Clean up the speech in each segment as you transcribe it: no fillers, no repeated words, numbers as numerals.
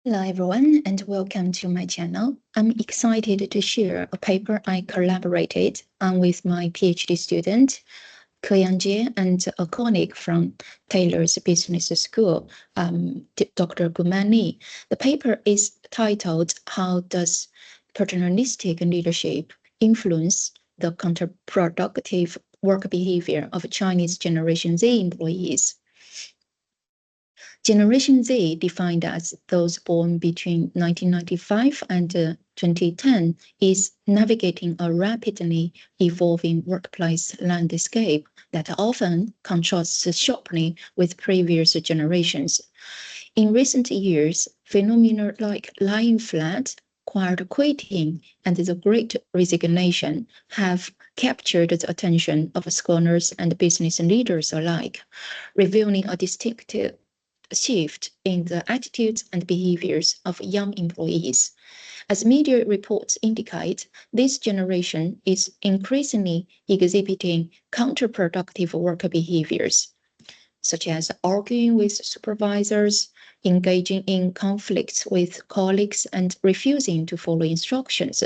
Hello everyone and welcome to my channel. I'm excited to share a paper I collaborated on with my PhD student, Yangjie, and a colleague from Taylor's Business School, Dr. Gu Manli. The paper is titled, How Does Paternalistic Leadership Influence the Counterproductive Work Behavior of Chinese Generation Z Employees? Generation Z, defined as those born between 1995 and 2010, is navigating a rapidly evolving workplace landscape that often contrasts sharply with previous generations. In recent years, phenomena like lying flat, quiet quitting, and the great resignation have captured the attention of scholars and business leaders alike, revealing a distinctive shift in the attitudes and behaviors of young employees. As media reports indicate, this generation is increasingly exhibiting counterproductive work behaviors, such as arguing with supervisors, engaging in conflicts with colleagues, and refusing to follow instructions.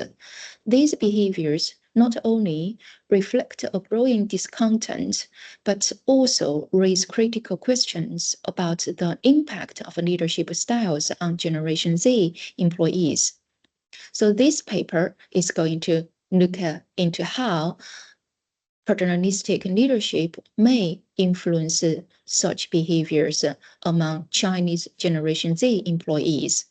These behaviors not only reflect a growing discontent, but also raise critical questions about the impact of leadership styles on Generation Z employees. So this paper is going to look into how paternalistic leadership may influence such behaviors among Chinese Generation Z employees.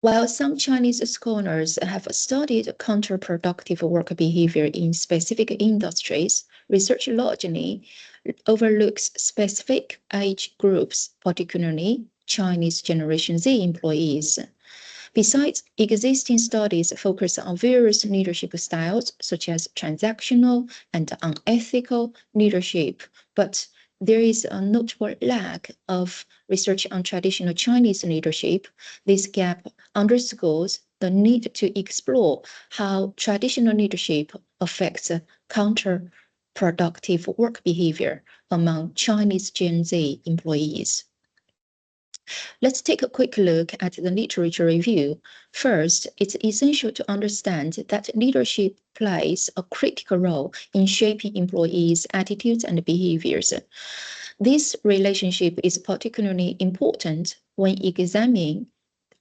While some Chinese scholars have studied counterproductive work behavior in specific industries, research largely overlooks specific age groups, particularly Chinese Generation Z employees. Besides, existing studies focus on various leadership styles, such as transactional and unethical leadership, but there is a notable lack of research on traditional Chinese leadership. This gap underscores the need to explore how traditional leadership affects counterproductive work behavior among Chinese Gen Z employees. Let's take a quick look at the literature review. First, it's essential to understand that leadership plays a critical role in shaping employees' attitudes and behaviors. This relationship is particularly important when examining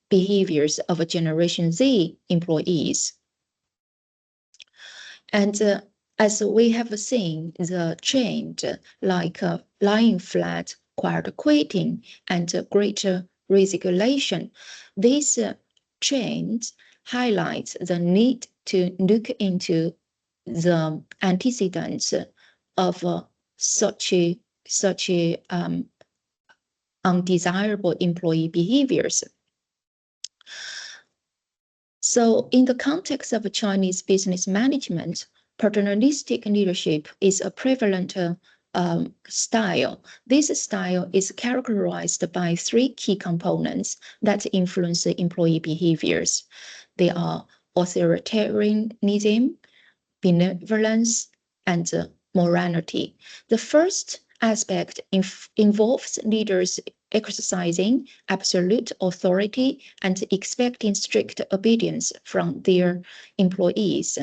behaviors of Generation Z employees. And as we have seen, the trend like lying flat, quiet quitting, and greater resignation, this trend highlights the need to look into the antecedents of such undesirable employee behaviors. So in the context of Chinese business management, paternalistic leadership is a prevalent style. This style is characterized by three key components that influence employee behaviors. They are authoritarianism, benevolence, and morality. The first aspect involves leaders exercising absolute authority and expecting strict obedience from their employees.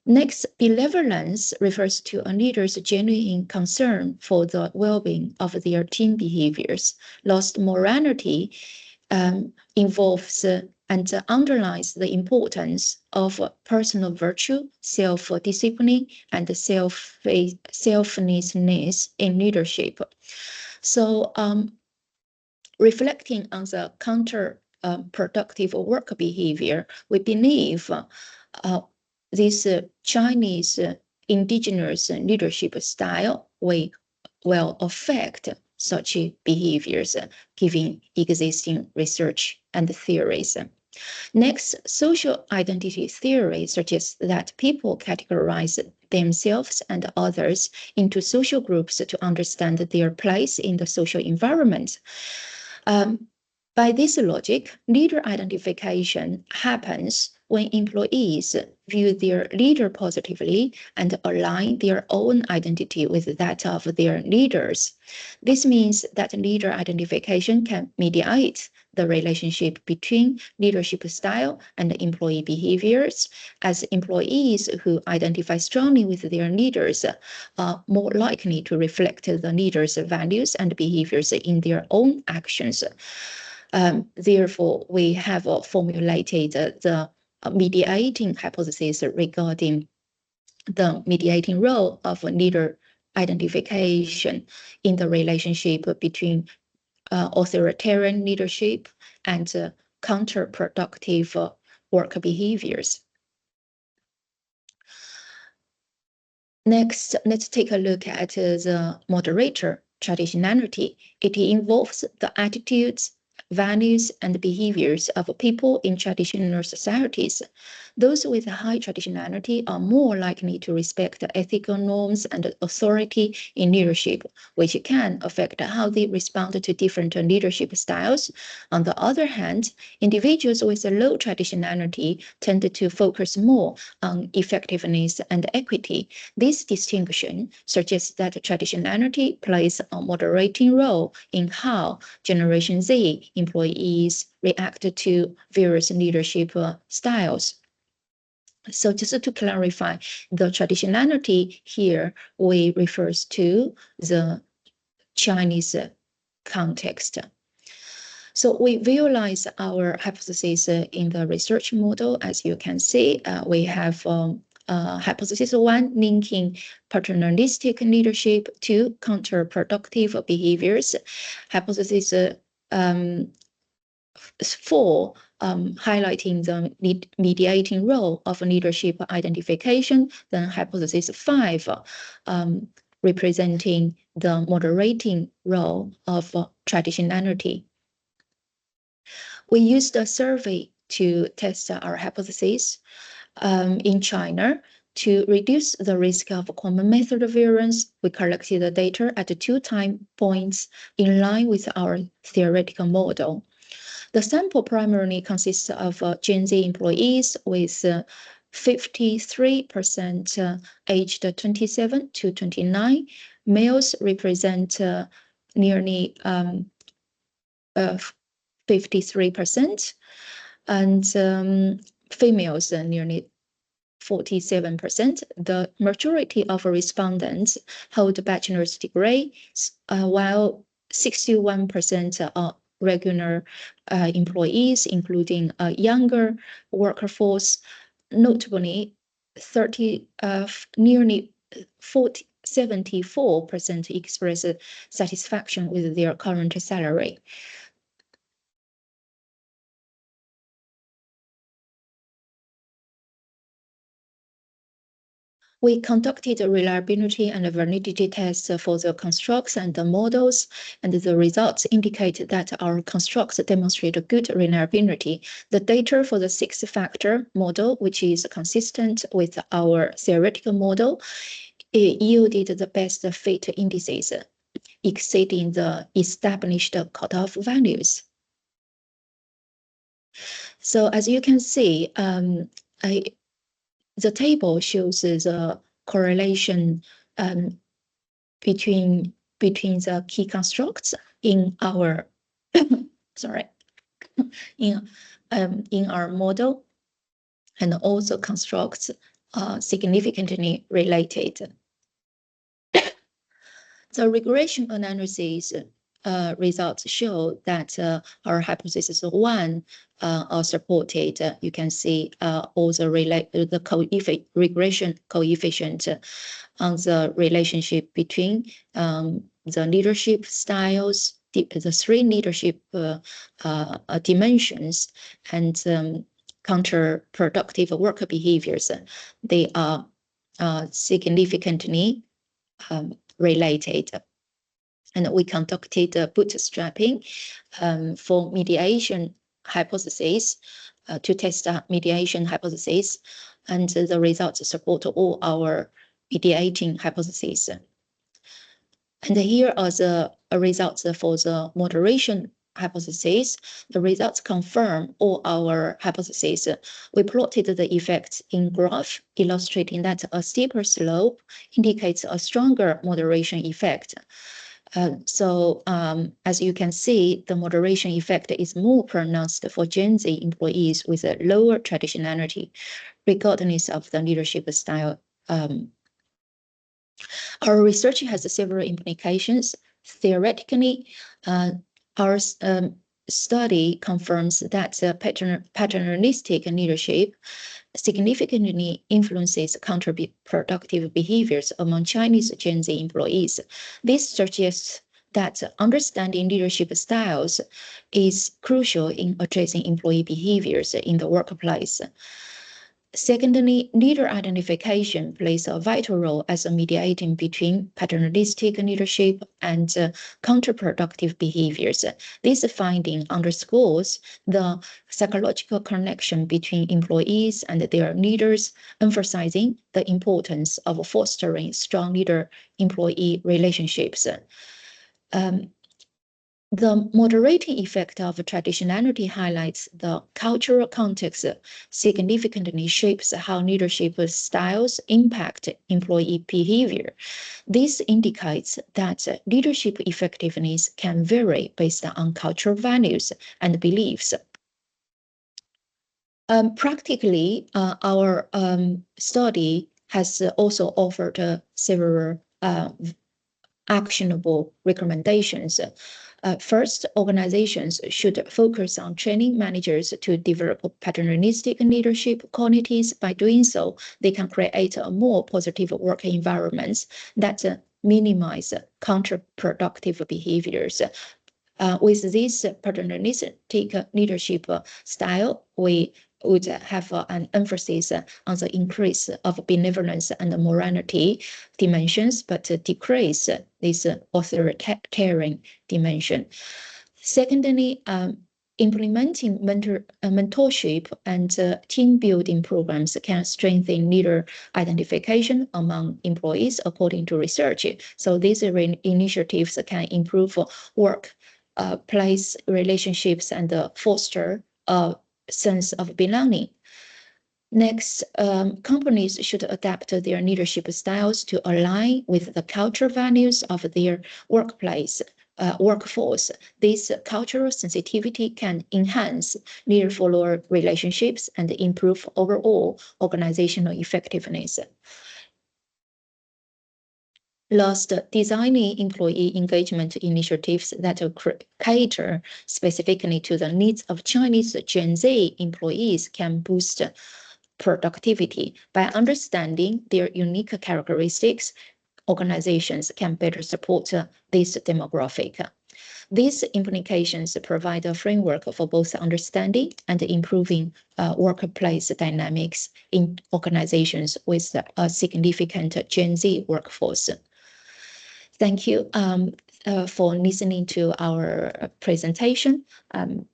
Next, benevolence refers to a leader's genuine concern for the well-being of their team behaviors. Whilst morality involves and underlines the importance of personal virtue, self-discipline, and selflessness in leadership. So, reflecting on the counterproductive work behavior, we believe this Chinese indigenous leadership style will affect such behaviors, given existing research and theories. Next, social identity theory suggests that people categorize themselves and others into social groups to understand their place in the social environment. By this logic, leader identification happens when employees view their leader positively and align their own identity with that of their leaders. This means that leader identification can mediate the relationship between leadership style and employee behaviors, as employees who identify strongly with their leaders are more likely to reflect the leader's values and behaviors in their own actions. Therefore, we have formulated the mediating hypothesis regarding the mediating role of leader identification in the relationship between authoritarian leadership and counterproductive work behaviors. Next, let's take a look at the moderator traditionality. It involves the attitudes, values, and behaviors of people in traditional societies. Those with high traditionality are more likely to respect ethical norms and authority in leadership, which can affect how they respond to different leadership styles. On the other hand, individuals with a low traditionality tend to focus more on effectiveness and equity. This distinction suggests that traditionality plays a moderating role in how Generation Z employees react to various leadership styles. So just to clarify, the traditionality here we refers to the Chinese context. So we visualize our hypothesis in the research model. As you can see, we have hypothesis 1 linking paternalistic leadership to counterproductive behaviors. Hypothesis 4 highlighting the mediating role of leadership identification. Then hypothesis 5 representing the moderating role of traditionality. We used a survey to test our hypothesis in China. To reduce the risk of common method variance, we collected the data at 2 time points in line with our theoretical model. The sample primarily consists of Gen Z employees with 53% aged 27 to 29. Males represent nearly 53%, and females nearly 47%. The majority of respondents hold a bachelor's degree, while 61% are regular employees, including a younger workforce. Notably, nearly 74% express satisfaction with their current salary. We conducted reliability and validity tests for the constructs and the models, and the results indicate that our constructs demonstrate good reliability. The data for the 6-factor model, which is consistent with our theoretical model, yielded the best fit indices, exceeding the established cutoff values. So as you can see, the table shows the correlation between the key constructs in our in our model, and also constructs are significantly related. The regression analysis results show that our hypothesis 1 are supported. You can see all the regression coefficient on the relationship between the leadership styles, the 3 leadership dimensions, and counterproductive work behaviors. They are significantly related. And we conducted bootstrapping for mediation hypothesis to test mediation hypothesis, and the results support all our mediating hypotheses. And here are the results for the moderation hypotheses. The results confirm all our hypotheses. We plotted the effects in graph, illustrating that a steeper slope indicates a stronger moderation effect. As you can see, the moderation effect is more pronounced for Gen Z employees with a lower traditionality, regardless of the leadership style. Our research has several implications. Theoretically, our study confirms that paternalistic leadership significantly influences counterproductive behaviors among Chinese Gen Z employees. This suggests that understanding leadership styles is crucial in addressing employee behaviors in the workplace. Secondly, leader identification plays a vital role as a mediating between paternalistic leadership and counterproductive behaviors. This finding underscores the psychological connection between employees and their leaders, emphasizing the importance of fostering strong leader-employee relationships. The moderating effect of traditionality highlights the cultural context significantly shapes how leadership styles impact employee behavior. This indicates that leadership effectiveness can vary based on cultural values and beliefs. Practically, our study has also offered several actionable recommendations. First, organizations should focus on training managers to develop paternalistic leadership qualities. By doing so, they can create a more positive work environments that minimize counterproductive behaviors. With this paternalistic leadership style, we would have an emphasis on the increase of benevolence and morality dimensions, but decrease this authoritarian dimension. Secondly, implementing mentorship and team building programs can strengthen leader identification among employees, according to research. So these initiatives can improve workplace relationships and foster a sense of belonging. Next, companies should adapt their leadership styles to align with the cultural values of their workforce. This cultural sensitivity can enhance leader-follower relationships and improve overall organizational effectiveness. Last, designing employee engagement initiatives that cater specifically to the needs of Chinese Gen Z employees can boost productivity. By understanding their unique characteristics, organizations can better support this demographic. These implications provide a framework for both understanding and improving workplace dynamics in organizations with a significant Gen Z workforce. Thank you for listening to our presentation. I'm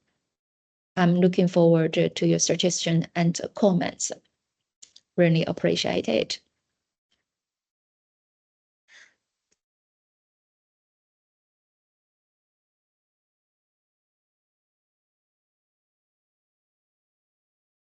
looking forward to your suggestion and comments. Really appreciate it.